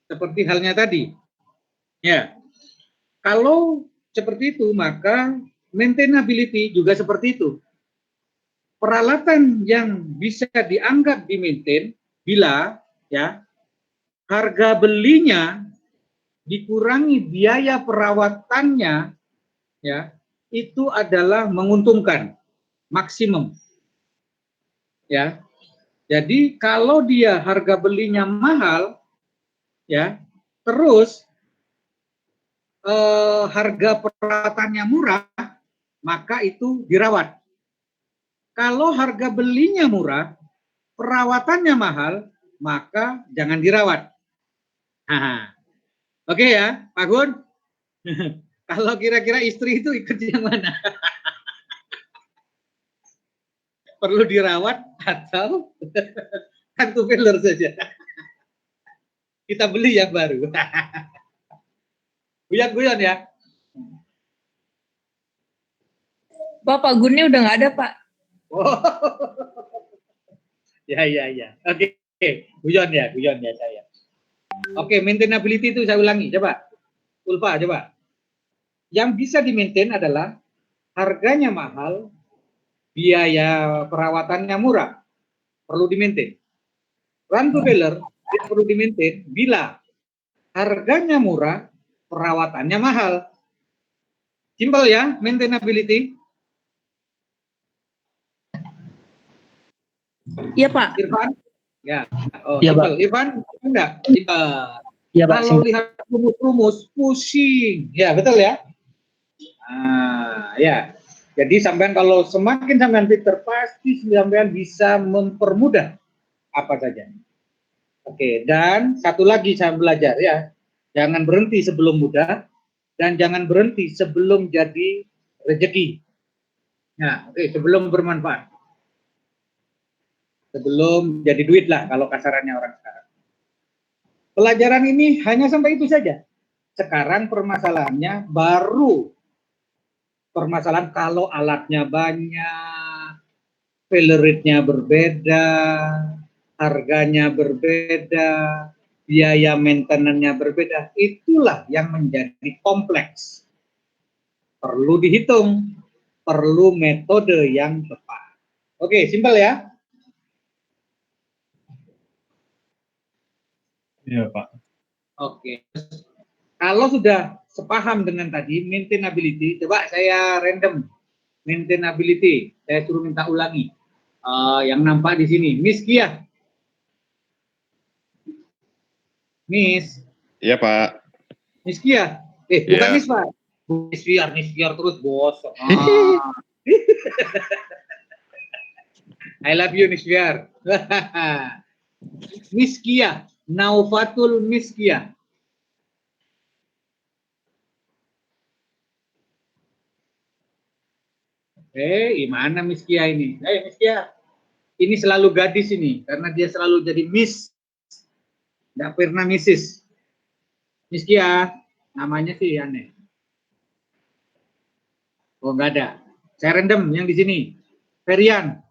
Seperti halnya tadi. Ya, kalau seperti itu, maka maintainability juga seperti itu. Peralatan yang bisa dianggap di-maintain bila ya harga belinya dikurangi biaya perawatannya, ya itu adalah menguntungkan maksimum. Ya, jadi kalau dia harga belinya mahal, ya terus harga perawatannya murah, maka itu dirawat. Kalau harga belinya murah, perawatannya mahal, maka jangan dirawat. Oke ya, Pak Gun? Kalau kira-kira istri itu ikut yang mana? perlu dirawat atau hantu filler saja. Kita beli yang baru. Guyon-guyon ya. Bapak Gunnya udah nggak ada, Pak. Oh. Ya. Oke. Guyon ya saya. Oke, maintainability itu saya ulangi, coba. Ulfa, coba. Yang bisa di-maintain adalah harganya mahal, biaya perawatannya murah. Perlu di-maintain. Run to failure perlu di-maintain bila harganya murah, perawatannya mahal. Simple ya, maintainability. Iya, Pak. Irfan? Ya. Oh, Iya, simple. Irfan, enggak? Simple. Iya, Pak. Kalau lihat rumus-rumus, pusing. Ya, betul ya? Ya. Jadi sampean kalau semakin sampean pinter, pasti sampean bisa mempermudah apa saja. Oke, dan satu lagi saya belajar ya. Jangan berhenti sebelum mudah dan jangan berhenti sebelum jadi rezeki. Nah, oke, sebelum bermanfaat. Sebelum jadi duit lah kalau kasarannya orang sekarang. Pelajaran ini hanya sampai itu saja. Sekarang permasalahannya baru permasalahan kalau alatnya banyak, failure rate-nya berbeda, harganya berbeda, biaya maintenance-nya berbeda. Itulah yang menjadi kompleks. Perlu dihitung, perlu metode yang tepat. Oke, simpel ya. Iya, Pak. Oke. Kalau sudah sepaham dengan tadi maintainability, coba saya random maintainability. Saya suruh minta ulangi. Yang nampak di sini, Miss Kia. Miss. Iya, Pak. Miss Kia. Bukan Iya. Miss, Pak. Miss Fiar terus bos. I love you, Miss Fiar. Miss Kia. Naufatul Miss Kia. Gimana Miss Kia ini? Miss Kia. Ini selalu gadis ini, karena dia selalu jadi Miss. Nggak pernah Mrs. Miss Kia, namanya sih aneh. Oh, nggak ada. Saya random yang di sini. Ferian.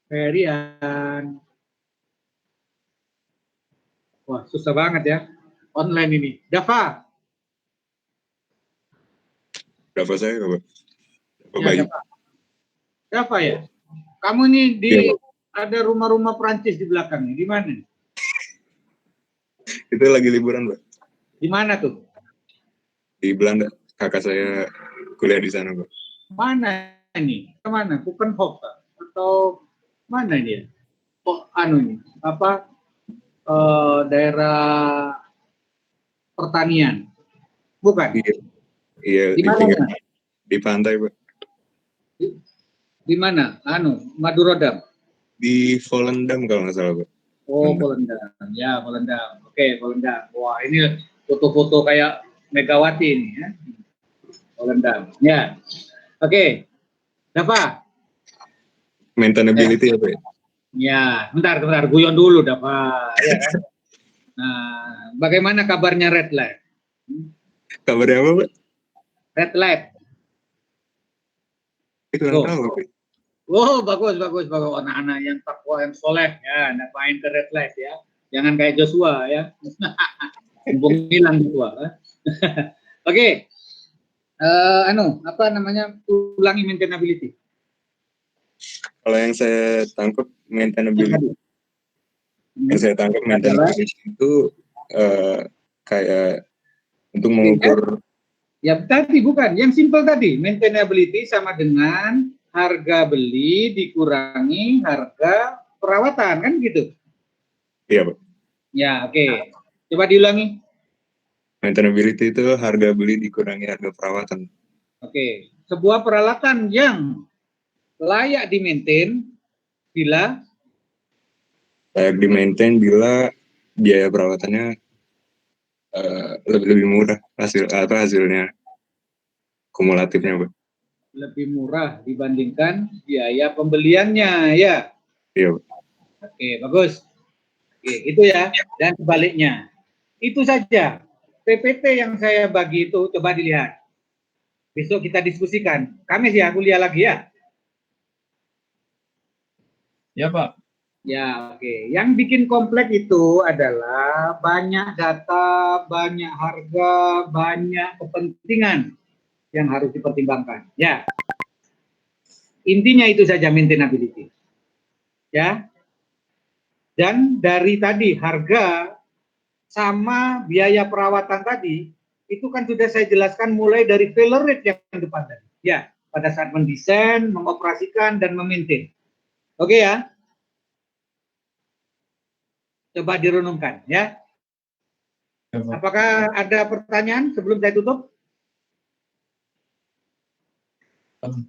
Ferian. Wah, susah banget ya. Online ini. Dava. Dava saya, Pak. Ya, Dava ya? Kamu nih di ada rumah-rumah Prancis di belakang. Di mana? Itu lagi liburan, Pak. Di mana tuh? Di Belanda. Kakak saya kuliah di sana, Pak. Mana ini? Kemana? Kukenhof atau mana ini? Oh, ini apa? Daerah pertanian. Bukan? Iya, di mana? Di pantai, Pak. Di mana? Madurodam. Di Volendam kalau nggak salah, Pak. Oh, Volendam. Ya, Volendam. Oke, Volendam. Wah, ini foto-foto kayak Megawati ini ya. Volendam. Ya. Oke. Dava. Maintainability ya, Pak. Ya, bentar. Guyon dulu, Dava. Ya, kan? Nah, bagaimana kabarnya Red Light? Kabarnya apa, Pak? Red Light. Itu nggak tahu, Pak. Oh, bagus. Anak-anak yang takwa, yang soleh, ya, anak main ke Red Light ya. Jangan kayak Joshua ya. Mumpung hilang Joshua. Oke. Apa namanya? Ulangi maintainability. Kalau yang saya tangkap maintainability. Yang saya tangkap maintainability itu kayak untuk mengukur. Ya tadi bukan, yang simple tadi. Maintainability sama dengan harga beli dikurangi harga perawatan, kan gitu? Iya, Pak. Ya, oke. Coba diulangi. Maintainability itu harga beli dikurangi harga perawatan. Oke. Sebuah peralatan yang layak di-maintain bila biaya perawatannya lebih murah hasilnya. kumulatifnya, Pak. Lebih murah dibandingkan biaya pembeliannya, ya. Iya, Pak. Oke, bagus. Oke, itu ya. Dan sebaliknya. Itu saja. PPT yang saya bagi itu coba dilihat. Besok kita diskusikan. Kamis ya, kuliah lagi ya. Ya, Pak. Ya, oke. Yang bikin kompleks itu adalah banyak data, banyak harga, banyak kepentingan yang harus dipertimbangkan. Ya. Intinya itu saja maintainability. Ya. Dan dari tadi harga sama biaya perawatan tadi itu kan sudah saya jelaskan mulai dari failure rate yang depan tadi. Ya, pada saat mendesain, mengoperasikan dan memaintain. Oke ya. Coba direnungkan ya. Apakah ada pertanyaan sebelum saya tutup?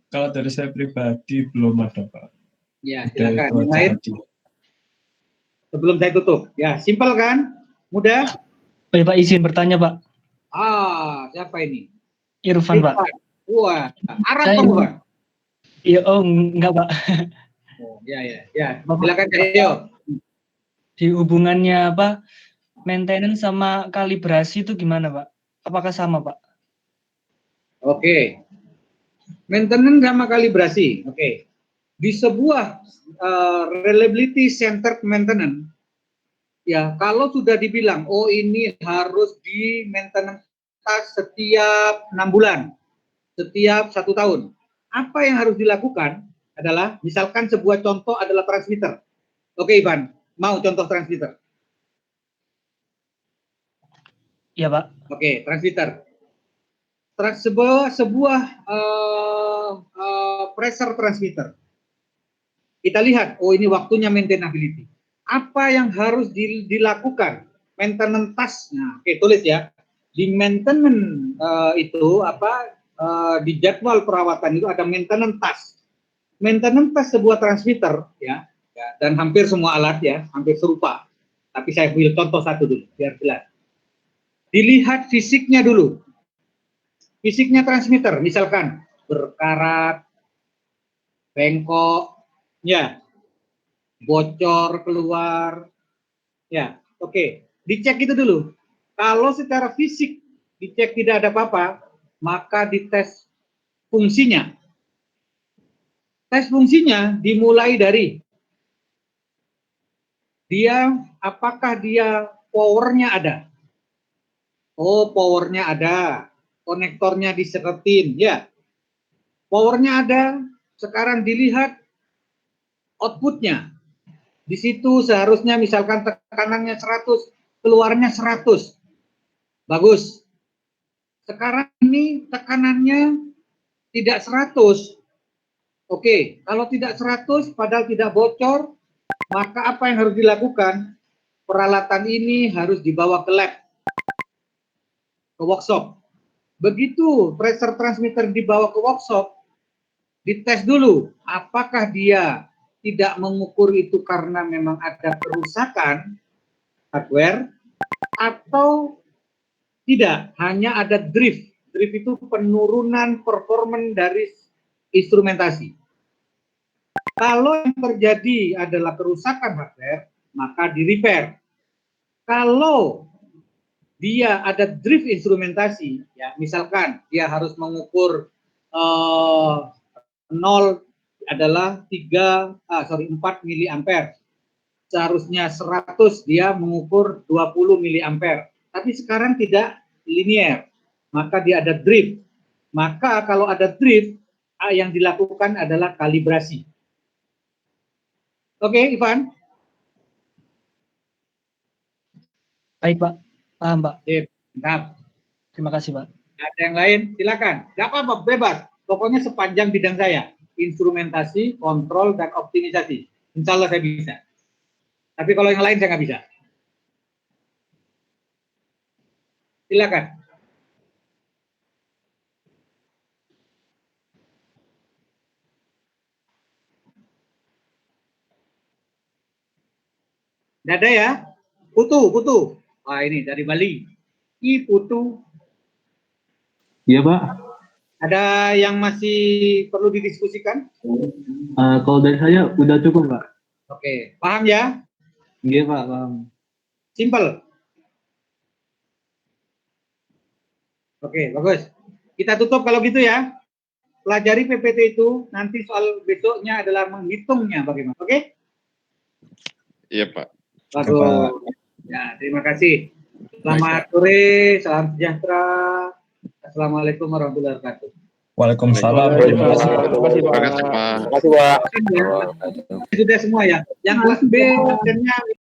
Kalau dari saya pribadi belum ada, Pak. Ya, Udah silakan. itu Yang aja lain? tadi. Sebelum saya tutup. Ya, simpel kan? Mudah? Pak, izin bertanya, Pak. Siapa ini? Irfan, Pak. Wah, Arab Saya kamu, Pak? Iya, enggak, Pak. Oh, ya. Silakan, Cahyo. Di hubungannya apa? Maintenance sama kalibrasi itu gimana, Pak? Apakah sama, Pak? Oke. Maintenance sama kalibrasi. Oke. Di sebuah reliability centered maintenance, ya, kalau sudah dibilang, oh ini harus di maintenance setiap 6 bulan, setiap 1 tahun. Apa yang harus dilakukan adalah, misalkan sebuah contoh adalah transmitter. Oke, Ivan, mau contoh transmitter? Iya, Pak. Oke, transmitter. Sebuah pressure transmitter. Kita lihat, oh ini waktunya maintainability. Apa yang harus dilakukan? Maintenance task-nya. Oke, tulis ya. Di maintenance itu di jadwal perawatan itu ada maintenance task. Maintenance task sebuah transmitter ya, dan hampir semua alat ya, hampir serupa. Tapi saya ambil contoh satu dulu biar jelas. Dilihat fisiknya dulu. Fisiknya transmitter, misalkan berkarat, bengkok, ya, bocor keluar, ya, oke. Dicek itu dulu. Kalau secara fisik dicek tidak ada apa-apa, maka dites fungsinya. Tes fungsinya dimulai dari apakah dia powernya ada. Oh, powernya ada. Konektornya diseretin, ya. Powernya ada, sekarang dilihat outputnya. Di situ seharusnya misalkan tekanannya 100, keluarnya 100. Bagus. Sekarang ini tekanannya tidak 100. Oke, kalau tidak 100 padahal tidak bocor, maka apa yang harus dilakukan? Peralatan ini harus dibawa ke lab, ke workshop. Begitu pressure transmitter dibawa ke workshop, dites dulu apakah dia tidak mengukur itu karena memang ada kerusakan hardware atau tidak, hanya ada drift. Drift itu penurunan performa dari instrumentasi. Kalau yang terjadi adalah kerusakan hardware, maka di-repair. Kalau dia ada drift instrumentasi, ya misalkan dia harus mengukur 0 adalah 4 miliampere. Seharusnya 100 dia mengukur 20 miliampere. Tapi sekarang tidak linear, maka dia ada drift. Maka kalau ada drift, yang dilakukan adalah kalibrasi. Oke, Ivan? Baik, Pak. Paham, Pak. Mantap. Terima kasih, Pak. Ada yang lain? Silakan. Gak apa-apa, bebas. Pokoknya sepanjang bidang saya. Instrumentasi, kontrol, dan optimisasi. Insya Allah saya bisa. Tapi kalau yang lain saya nggak bisa. Silakan. Nggak ada ya? Putu. Wah ini dari Bali. Putu. Iya, Pak. Ada yang masih perlu didiskusikan? Kalau dari saya udah cukup, Pak. Oke, paham ya? Iya, Pak, paham. Simple. Oke, bagus. Kita tutup kalau gitu ya. Pelajari PPT itu, nanti soal besoknya adalah menghitungnya bagaimana. Oke? Iya, Pak. Bagus. Ya, terima kasih. Selamat sore, salam sejahtera. Assalamualaikum warahmatullahi wabarakatuh. Waalaikumsalam. Terima kasih, Pak. Terima kasih, Pak. Terima kasih, Pak. Sudah semua ya. Yang kelas B, dosennya